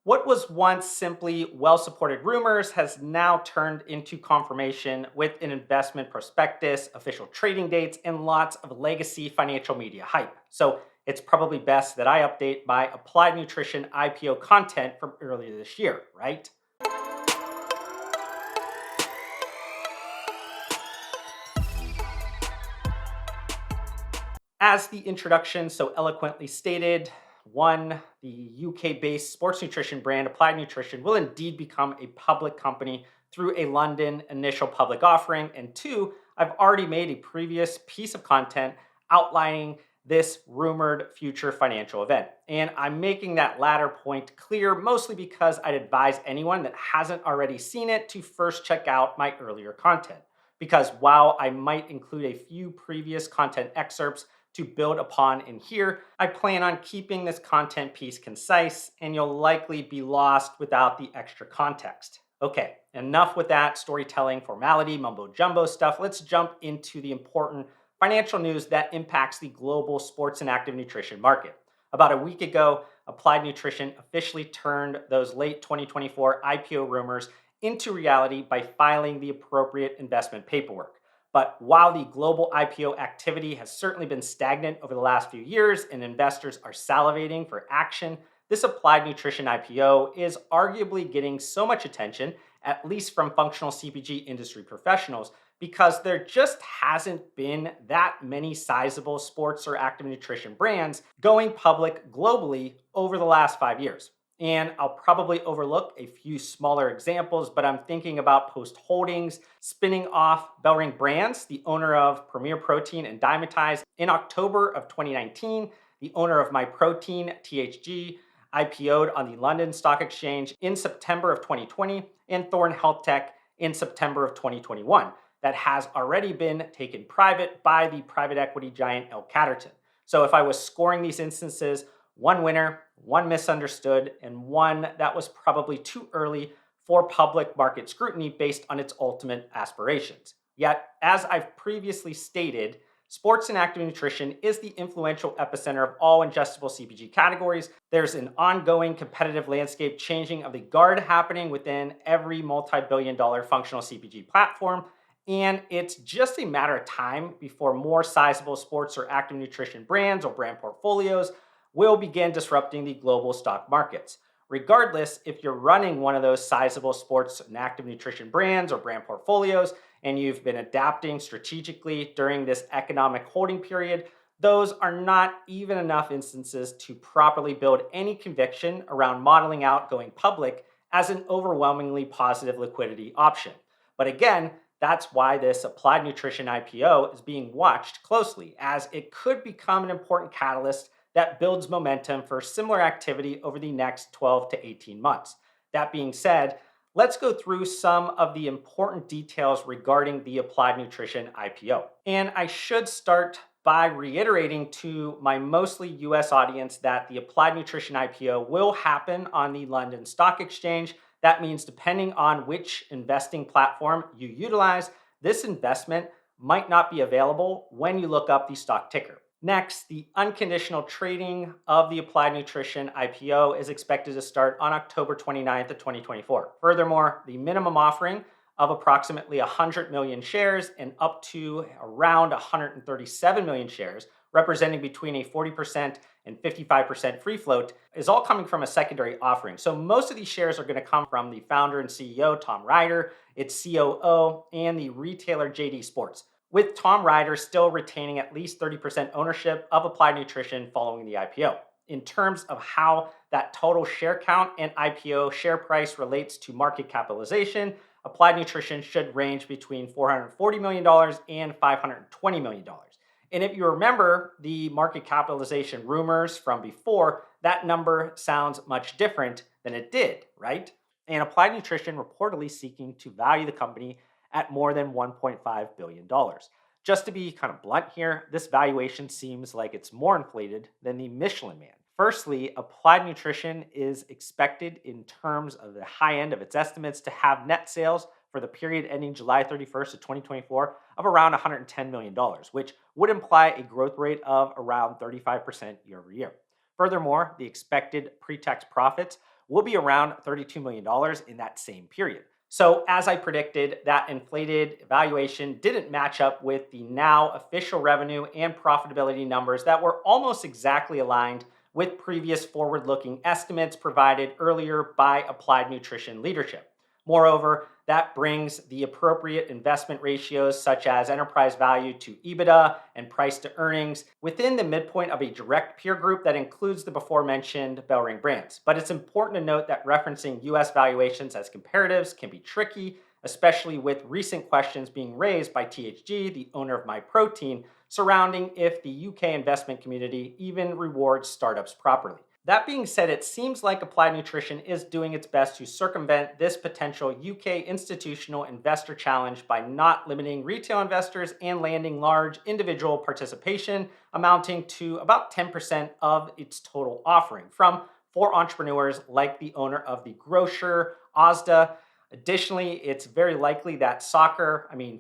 What was once simply well supported rumors has now turned into confirmation with an investment prospectus, official trading dates, and lots of legacy financial media hype. So it's probably best that I update my Applied Nutrition IPO content from earlier this year, right? As the introduction so eloquently stated, one, the UK based sports nutrition brand Applied Nutrition will indeed become a public company through a London initial public offering. And two, I've already made a previous piece of content outlining this rumored future financial event. And I'm making that latter point clear mostly because I'd advise anyone that hasn't already seen it to first check out my earlier content. Because while I might include a few previous content excerpts to build upon in here, I plan on keeping this content piece concise, and you'll likely be lost without the extra context. Okay, enough with that storytelling formality, mumbo jumbo stuff. Let's jump into the important financial news that impacts the global sports and active nutrition market. About a week ago, Applied Nutrition officially turned those late 2024 IPO rumors into reality by filing the appropriate investment paperwork. But while the global IPO activity has certainly been stagnant over the last few years and investors are salivating for action, this Applied Nutrition IPO is arguably getting so much attention, at least from functional CPG industry professionals, because there just hasn't been that many sizable sports or active nutrition brands going public globally over the last 5 years. And I'll probably overlook a few smaller examples, but I'm thinking about Post Holdings spinning off Bellring Brands, the owner of Premier Protein and Dymatize, in October of 2019, the owner of MyProtein, THG, IPO'd on the London Stock Exchange in September of 2020, and Thorne Health Tech in September of 2021, that has already been taken private by the private equity giant L. Catterton. So if I was scoring these instances, one winner, one misunderstood, and one that was probably too early for public market scrutiny based on its ultimate aspirations. Yet, as I've previously stated, sports and active nutrition is the influential epicenter of all ingestible CPG categories. There's an ongoing competitive landscape changing of the guard happening within every multi-billion-dollar functional CPG platform. And it's just a matter of time before more sizable sports or active nutrition brands or brand portfolios will begin disrupting the global stock markets. Regardless, if you're running one of those sizable sports and active nutrition brands or brand portfolios, and you've been adapting strategically during this economic holding period, those are not even enough instances to properly build any conviction around modeling out going public as an overwhelmingly positive liquidity option. But again, that's why this Applied Nutrition IPO is being watched closely, as it could become an important catalyst that builds momentum for similar activity over the next 12 to 18 months. That being said, let's go through some of the important details regarding the Applied Nutrition IPO. And I should start by reiterating to my mostly US audience that the Applied Nutrition IPO will happen on the London Stock Exchange. That means depending on which investing platform you utilize, this investment might not be available when you look up the stock ticker. Next, the unconditional trading of the Applied Nutrition IPO is expected to start on October 29th of 2024. Furthermore, the minimum offering of approximately 100 million shares and up to around 137 million shares, representing between a 40% and 55% free float, is all coming from a secondary offering. So most of these shares are going to come from the founder and CEO, Tom Ryder, its COO, and the retailer JD Sports, with Tom Ryder still retaining at least 30% ownership of Applied Nutrition following the IPO. In terms of how that total share count and IPO share price relates to market capitalization, Applied Nutrition should range between $440 million and $520 million. And if you remember the market capitalization rumors from before, that number sounds much different than it did, right? And Applied Nutrition reportedly seeking to value the company at more than $1.5 billion. Just to be kind of blunt here, this valuation seems like it's more inflated than the Michelin Man. Firstly, Applied Nutrition is expected in terms of the high end of its estimates to have net sales for the period ending July 31st of 2024 of around $110 million, which would imply a growth rate of around 35% year over year. Furthermore, the expected pre-tax profits will be around $32 million in that same period. So, as I predicted, that inflated valuation didn't match up with the now official revenue and profitability numbers that were almost exactly aligned with previous forward looking estimates provided earlier by Applied Nutrition leadership. Moreover, that brings the appropriate investment ratios such as enterprise value to EBITDA and price to earnings within the midpoint of a direct peer group that includes the before mentioned Bellring brands. But it's important to note that referencing US valuations as comparatives can be tricky, especially with recent questions being raised by THG, the owner of MyProtein, surrounding if the UK investment community even rewards startups properly. That being said, it seems like Applied Nutrition is doing its best to circumvent this potential UK institutional investor challenge by not limiting retail investors and landing large individual participation amounting to about 10% of its total offering from four entrepreneurs like the owner of the grocer Asda. Additionally, it's very likely that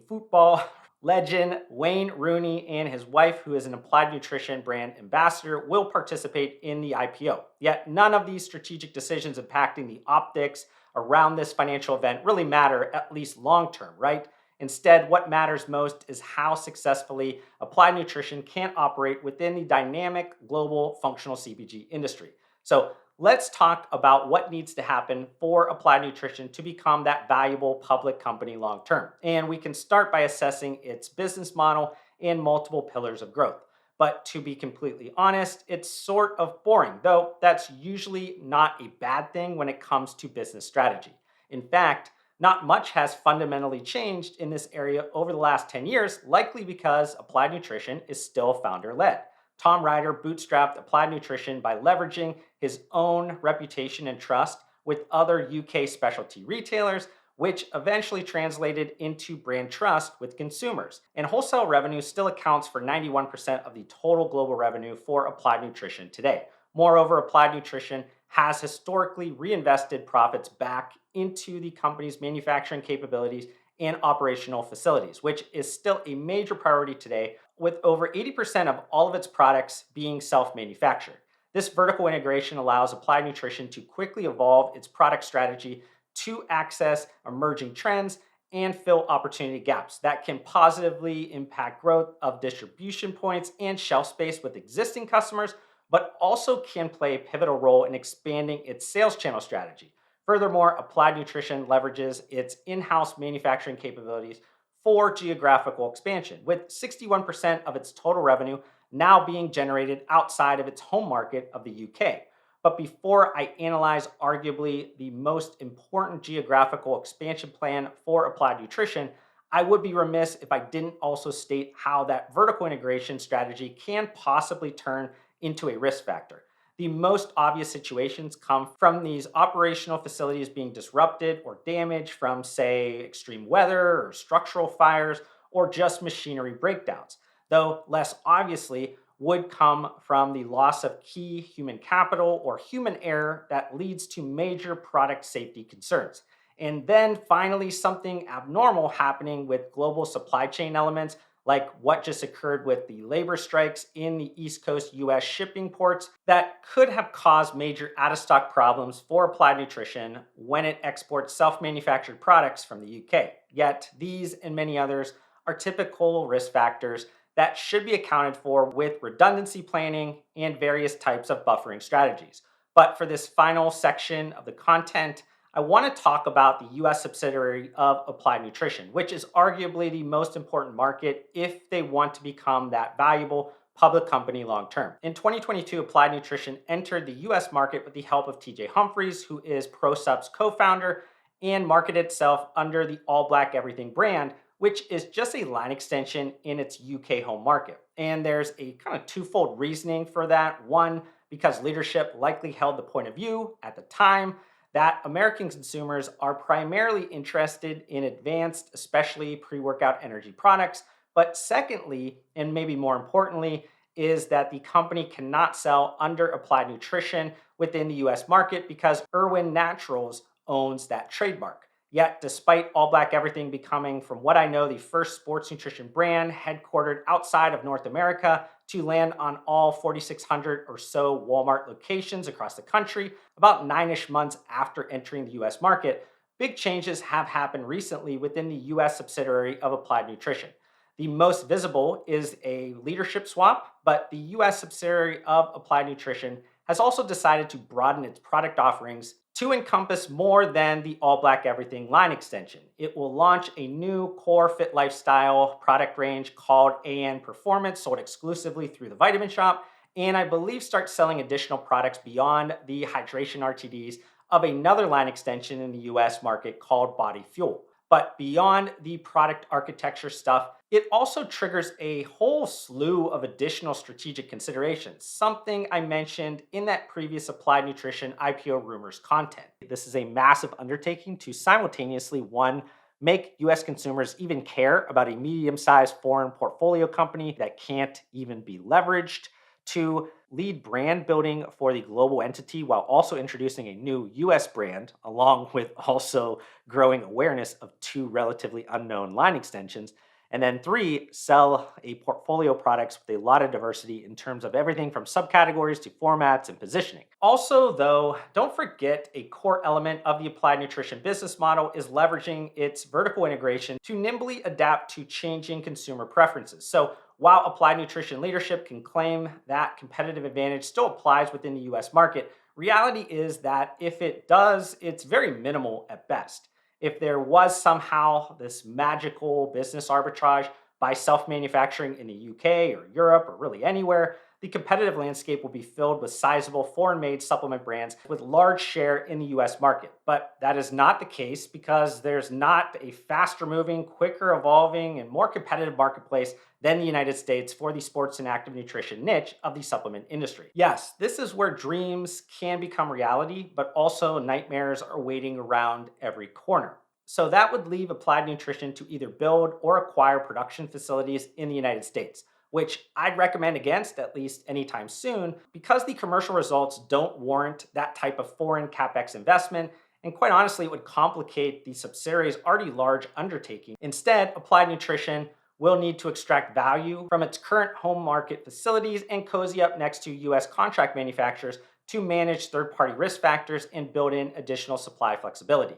football legend Wayne Rooney and his wife, who is an Applied Nutrition brand ambassador, will participate in the IPO. Yet none of these strategic decisions impacting the optics around this financial event really matter, at least long term, right? Instead, what matters most is how successfully Applied Nutrition can operate within the dynamic global functional CPG industry. So let's talk about what needs to happen for Applied Nutrition to become that valuable public company long term. And we can start by assessing its business model and multiple pillars of growth. But to be completely honest, it's sort of boring, though that's usually not a bad thing when it comes to business strategy. In fact, not much has fundamentally changed in this area over the last 10 years, likely because Applied Nutrition is still founder led. Tom Ryder bootstrapped Applied Nutrition by leveraging his own reputation and trust with other UK specialty retailers, which eventually translated into brand trust with consumers. And wholesale revenue still accounts for 91% of the total global revenue for Applied Nutrition today. Moreover, Applied Nutrition has historically reinvested profits back into the company's manufacturing capabilities and operational facilities, which is still a major priority today, with over 80% of all of its products being self-manufactured. This vertical integration allows Applied Nutrition to quickly evolve its product strategy to access emerging trends and fill opportunity gaps that can positively impact growth of distribution points and shelf space with existing customers, but also can play a pivotal role in expanding its sales channel strategy. Furthermore, Applied Nutrition leverages its in-house manufacturing capabilities for geographical expansion, with 61% of its total revenue now being generated outside of its home market of the UK. But before I analyze arguably the most important geographical expansion plan for Applied Nutrition, I would be remiss if I didn't also state how that vertical integration strategy can possibly turn into a risk factor. The most obvious situations come from these operational facilities being disrupted or damaged from, say, extreme weather or structural fires or just machinery breakdowns, though less obviously would come from the loss of key human capital or human error that leads to major product safety concerns. And then finally, something abnormal happening with global supply chain elements like what just occurred with the labor strikes in the East Coast US shipping ports that could have caused major out of stock problems for Applied Nutrition when it exports self manufactured products from the UK. Yet, these and many others are typical risk factors that should be accounted for with redundancy planning and various types of buffering strategies. But for this final section of the content, I want to talk about the US subsidiary of Applied Nutrition, which is arguably the most important market if they want to become that valuable public company long term. In 2022, Applied Nutrition entered the US market with the help of TJ Humphries, who is ProSup's co founder, and marketed itself under the All Black Everything brand, which is just a line extension in its UK home market. And there's a kind of twofold reasoning for that. One, because leadership likely held the point of view at the time that American consumers are primarily interested in advanced, especially pre-workout energy products. But secondly, and maybe more importantly, is that the company cannot sell under Applied Nutrition within the US market because Irwin Naturals owns that trademark. Yet, despite All Black Everything becoming, from what I know, the first sports nutrition brand headquartered outside of North America to land on all 4,600 or so Walmart locations across the country, about 9-ish months after entering the US market, big changes have happened recently within the US subsidiary of Applied Nutrition. The most visible is a leadership swap, but the US subsidiary of Applied Nutrition has also decided to broaden its product offerings to encompass more than the All Black Everything line extension. It will launch a new core fit lifestyle product range called AN Performance, sold exclusively through the Vitamin Shop, and I believe start selling additional products beyond the hydration RTDs of another line extension in the US market called Body Fuel. But beyond the product architecture stuff, it also triggers a whole slew of additional strategic considerations, something I mentioned in that previous Applied Nutrition IPO rumors content. This is a massive undertaking to simultaneously, one, make US consumers even care about a medium sized foreign portfolio company that can't even be leveraged, to lead brand building for the global entity while also introducing a new US brand, along with also growing awareness of two relatively unknown line extensions. And then three, sell a portfolio of products with a lot of diversity in terms of everything from subcategories to formats and positioning. Also, though, don't forget a core element of the Applied Nutrition business model is leveraging its vertical integration to nimbly adapt to changing consumer preferences. So while Applied Nutrition leadership can claim that competitive advantage still applies within the US market, reality is that if it does, it's very minimal at best. If there was somehow this magical business arbitrage by self manufacturing in the UK or Europe or really anywhere, the competitive landscape will be filled with sizable foreign made supplement brands with large share in the US market. But that is not the case because there's not a faster moving, quicker evolving, and more competitive marketplace than the United States for the sports and active nutrition niche of the supplement industry. Yes, this is where dreams can become reality, but also nightmares are waiting around every corner. So that would leave Applied Nutrition to either build or acquire production facilities in the United States, which I'd recommend against at least anytime soon because the commercial results don't warrant that type of foreign capex investment. And quite honestly, it would complicate the subsidiary's already large undertaking. Instead, Applied Nutrition will need to extract value from its current home market facilities and cozy up next to US contract manufacturers to manage third party risk factors and build in additional supply flexibility.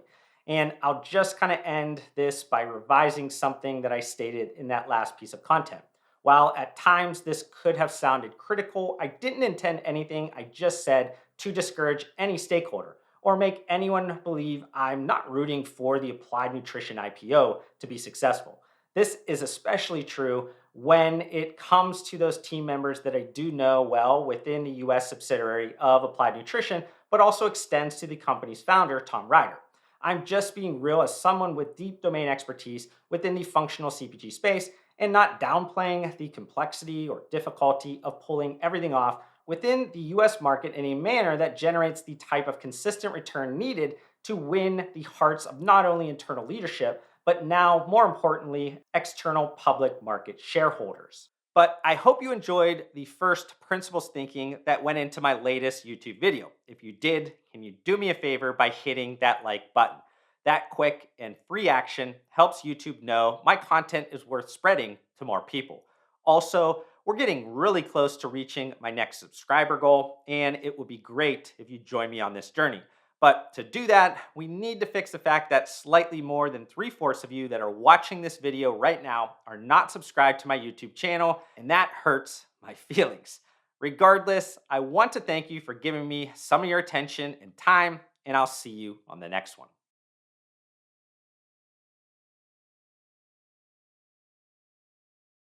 And I'll just kind of end this by revising something that I stated in that last piece of content. While at times this could have sounded critical, I didn't intend anything I just said to discourage any stakeholder or make anyone believe I'm not rooting for the Applied Nutrition IPO to be successful. This is especially true when it comes to those team members that I do know well within the US subsidiary of Applied Nutrition, but also extends to the company's founder, Tom Ryder. I'm just being real as someone with deep domain expertise within the functional CPG space and not downplaying the complexity or difficulty of pulling everything off within the US market in a manner that generates the type of consistent return needed to win the hearts of not only internal leadership, but now, more importantly, external public market shareholders. But I hope you enjoyed the first principles thinking that went into my latest YouTube video. If you did, can you do me a favor by hitting that like button? That quick and free action helps YouTube know my content is worth spreading to more people. Also, we're getting really close to reaching my next subscriber goal, and it would be great if you join me on this journey. But to do that, we need to fix the fact that slightly more than 3/4 of you that are watching this video right now are not subscribed to my YouTube channel, and that hurts my feelings. Regardless, I want to thank you for giving me some of your attention and time, and I'll see you on the next one.